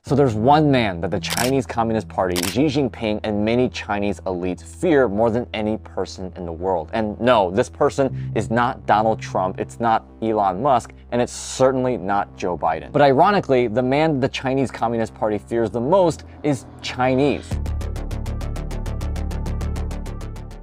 So there's one man that the Chinese Communist Party, Xi Jinping, and many Chinese elites fear more than any person in the world. And no, this person is not Donald Trump, it's not Elon Musk, and it's certainly not Joe Biden. But ironically, the man the Chinese Communist Party fears the most is Chinese.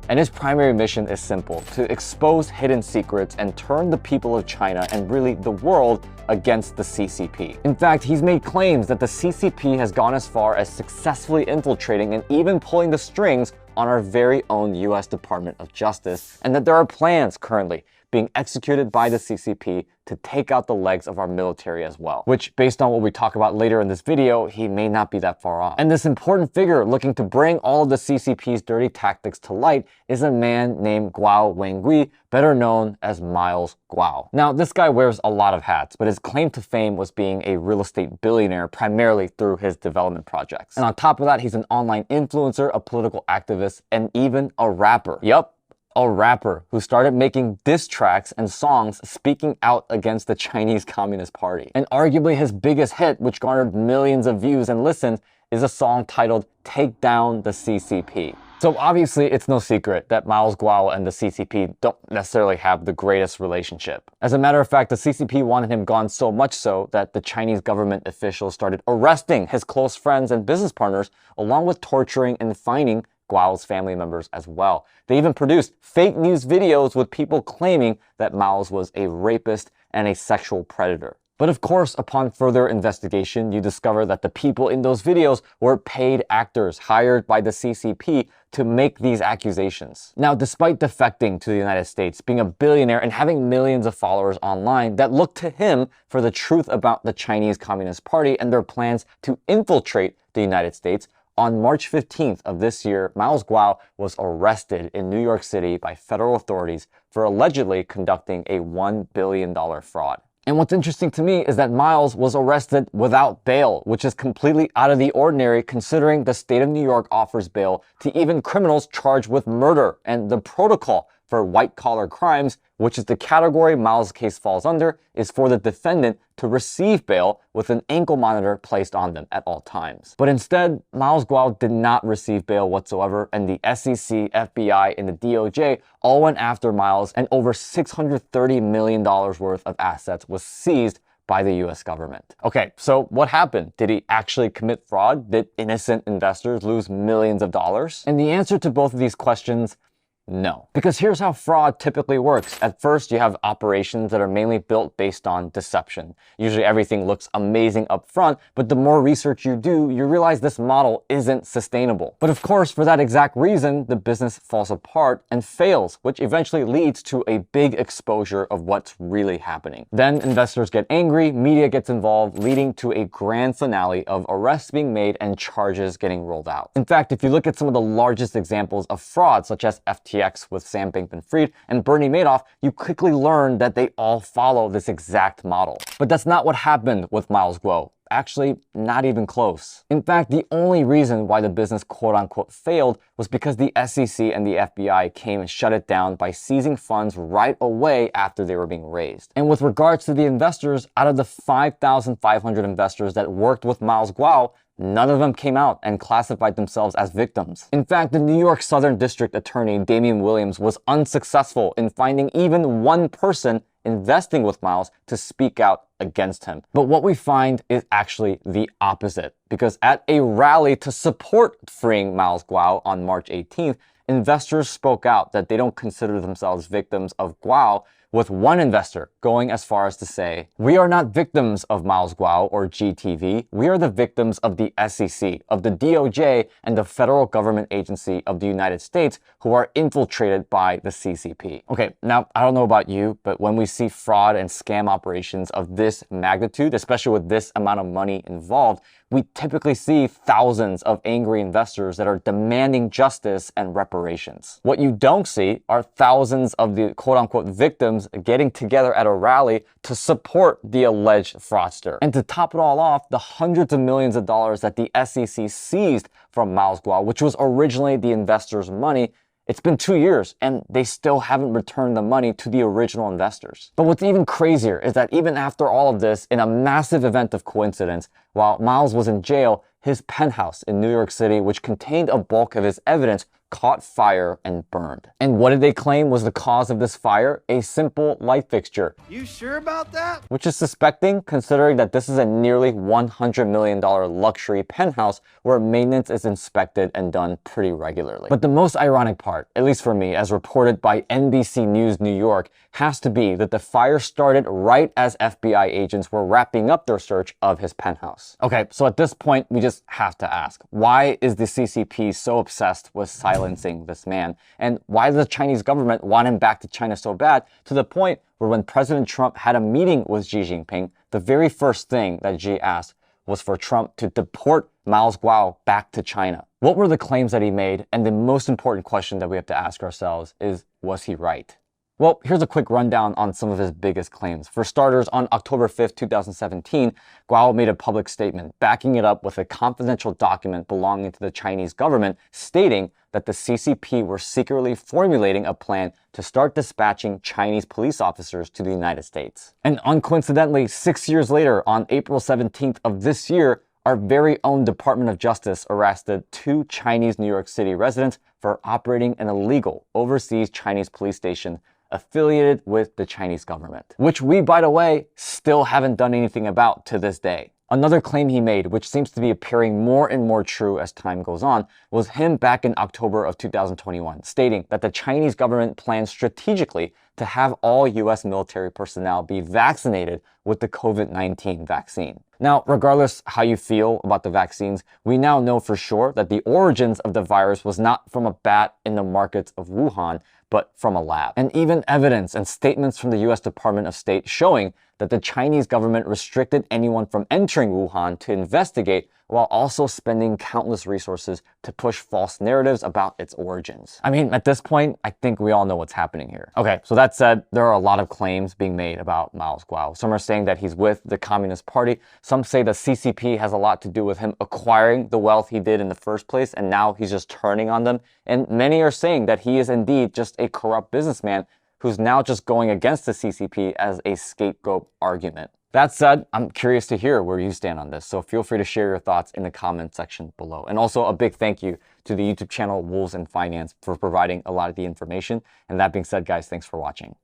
And his primary mission is simple: to expose hidden secrets and turn the people of China and really the world against the CCP. In fact, he's made claims that the CCP has gone as far as successfully infiltrating and even pulling the strings on our very own US Department of Justice, and that there are plans currently being executed by the CCP to take out the legs of our military as well. Which, based on what we talk about later in this video, he may not be that far off. And this important figure looking to bring all of the CCP's dirty tactics to light is a man named Guo Wengui, better known as Miles Guo. Now, this guy wears a lot of hats, but his claim to fame was being a real estate billionaire primarily through his development projects. And on top of that, he's an online influencer, a political activist, and even a rapper. Yup, a rapper who started making diss tracks and songs speaking out against the Chinese Communist Party. And arguably his biggest hit, which garnered millions of views and listens, is a song titled "Take Down the CCP." So obviously it's no secret that Miles Guo and the CCP don't necessarily have the greatest relationship. As a matter of fact, the CCP wanted him gone so much so that the Chinese government officials started arresting his close friends and business partners, along with torturing and fining Guo's family members as well. They even produced fake news videos with people claiming that Miles was a rapist and a sexual predator. But of course, upon further investigation, you discover that the people in those videos were paid actors hired by the CCP to make these accusations. Now, despite defecting to the United States, being a billionaire, and having millions of followers online that look to him for the truth about the Chinese Communist Party and their plans to infiltrate the United States, on March 15th of this year, Miles Guo was arrested in New York City by federal authorities for allegedly conducting a $1 billion fraud. And what's interesting to me is that Miles was arrested without bail, which is completely out of the ordinary considering the state of New York offers bail to even criminals charged with murder, and the protocol for white-collar crimes, which is the category Miles' case falls under, is for the defendant to receive bail with an ankle monitor placed on them at all times. But instead, Miles Guo did not receive bail whatsoever, and the SEC, FBI, and the DOJ all went after Miles, and over $630 million worth of assets was seized by the US government. Okay, so what happened? Did he actually commit fraud? Did innocent investors lose millions of dollars? And the answer to both of these questions: no. Because here's how fraud typically works. At first, you have operations that are mainly built based on deception. Usually everything looks amazing up front, but the more research you do, you realize this model isn't sustainable. But of course, for that exact reason, the business falls apart and fails, which eventually leads to a big exposure of what's really happening. Then investors get angry, media gets involved, leading to a grand finale of arrests being made and charges getting rolled out. In fact, if you look at some of the largest examples of fraud, such as FTX with Sam Bankman-Fried and Bernie Madoff, you quickly learn that they all follow this exact model. But that's not what happened with Miles Guo. Actually, not even close. In fact, the only reason why the business quote-unquote failed was because the SEC and the FBI came and shut it down by seizing funds right away after they were being raised. And with regards to the investors, out of the 5,500 investors that worked with Miles Guo, none of them came out and classified themselves as victims. In fact, the New York Southern District Attorney Damian Williams was unsuccessful in finding even one person investing with Miles to speak out against him. But what we find is actually the opposite, because at a rally to support freeing Miles Guo on March 18th, investors spoke out that they don't consider themselves victims of Guo, with one investor going as far as to say, "We are not victims of Miles Guo or GTV. We are the victims of the SEC, of the DOJ, and the federal government agency of the United States who are infiltrated by the CCP." Okay, now I don't know about you, but when we see fraud and scam operations of this magnitude, especially with this amount of money involved, we typically see thousands of angry investors that are demanding justice and reparations. What you don't see are thousands of the quote-unquote victims getting together at a rally to support the alleged fraudster. And to top it all off, the hundreds of millions of dollars that the SEC seized from Miles Guo, which was originally the investors' money, it's been 2 years and they still haven't returned the money to the original investors. But what's even crazier is that even after all of this, in a massive event of coincidence, while Miles was in jail, his penthouse in New York City, which contained a bulk of his evidence, caught fire and burned. And what did they claim was the cause of this fire? A simple light fixture. You sure about that? Which is suspecting, considering that this is a nearly $100 million luxury penthouse where maintenance is inspected and done pretty regularly. But the most ironic part, at least for me, as reported by NBC News New York, has to be that the fire started right as FBI agents were wrapping up their search of his penthouse. Okay, so at this point, we just have to ask, why is the CCP so obsessed with silencing this man? And why does the Chinese government want him back to China so bad, to the point where when President Trump had a meeting with Xi Jinping, the very first thing that Xi asked was for Trump to deport Miles Guo back to China? What were the claims that he made? And the most important question that we have to ask ourselves is, was he right? Well, here's a quick rundown on some of his biggest claims. For starters, on October 5th, 2017, Guo made a public statement backing it up with a confidential document belonging to the Chinese government stating that the CCP were secretly formulating a plan to start dispatching Chinese police officers to the United States. And uncoincidentally, 6 years later, on April 17th of this year, our very own Department of Justice arrested 2 Chinese New York City residents for operating an illegal overseas Chinese police station affiliated with the Chinese government, which we, by the way, still haven't done anything about to this day. Another claim he made, which seems to be appearing more and more true as time goes on, was him back in October of 2021, stating that the Chinese government plans strategically to have all US military personnel be vaccinated with the COVID-19 vaccine. Now, regardless how you feel about the vaccines, we now know for sure that the origins of the virus was not from a bat in the markets of Wuhan, but from a lab. And even evidence and statements from the US Department of State showing that the Chinese government restricted anyone from entering Wuhan to investigate, while also spending countless resources to push false narratives about its origins. I mean, at this point, I think we all know what's happening here. Okay, so that said, there are a lot of claims being made about Miles Guo. Some are saying that he's with the Communist Party. Some say the CCP has a lot to do with him acquiring the wealth he did in the first place, and now he's just turning on them. And many are saying that he is indeed just a corrupt businessman who's now just going against the CCP as a scapegoat argument. That said, I'm curious to hear where you stand on this, so feel free to share your thoughts in the comment section below. And also a big thank you to the YouTube channel Wolves in Finance for providing a lot of the information. And that being said, guys, thanks for watching.